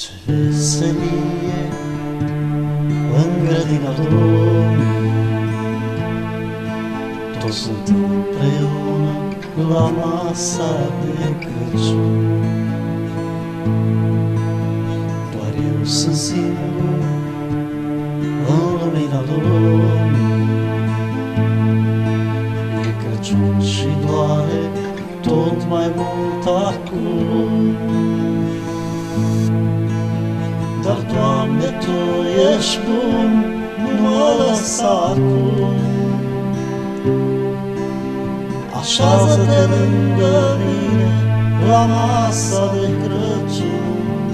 Ce veselie în grădina Domnului, toți sunt împreună la masa de Crăciun. Doar eu sunt singur în lumina Domnului. E Crăciun și doare tot mai mult acum. Dar, Doamne, Tu ești bun, nu mă lăsa acum. Așează-te lângă mine la masa de Crăciun.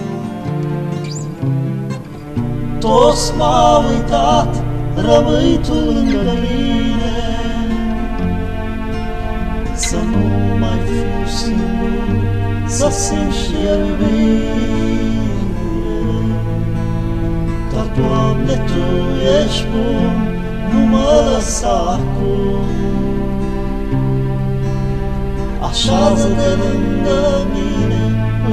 Toți m-au uitat, rămâi Tu lângă mine. Să nu mai fiu singur, să simt și eu iubire. Dar, Doamne, Tu ești bun, nu mă lăsa acum. Așează-te lângă mine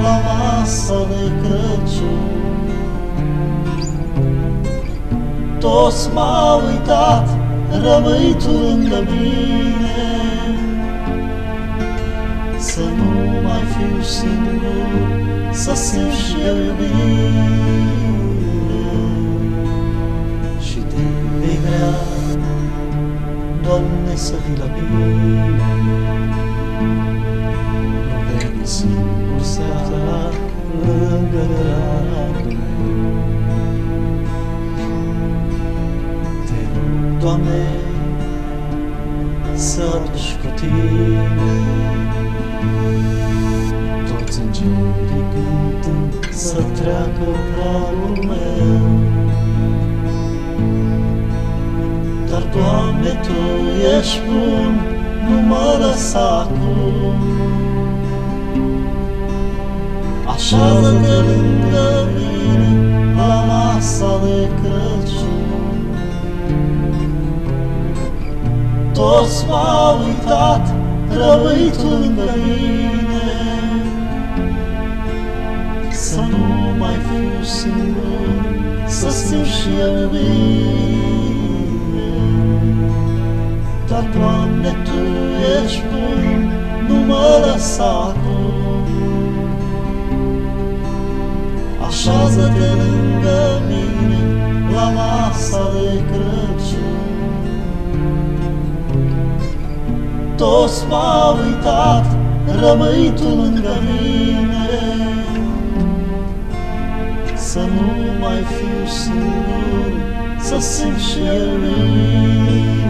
la masa de Crăciun. Toți m-au uitat, rămâi Tu lângă mine. Să nu mai fiu singur, să simt și eu iubire. Și Te vei vrea, Doamne, să vii la mine. Nu veni singur seara lângă gradul. Te rog, Doamne, să aduci cu Tine toți îngerii cântând să treacă pragul meu. Dar, Doamne, Tu ești bun, nu mă lăsa acum. Așează-te lângă mine la masa de Crăciun. Toți m-au uitat, rămâi Tu lângă mine. Să nu mai fiu singur, să simt și eu iubire. Dar, Doamne, Tu ești bun, nu mă lăsa acum. Așează-te lângă mine la masa de Crăciun. Toți m-au uitat, rămâi Tu lângă mine. Să nu mai fiu singur, să simt și eu iubire.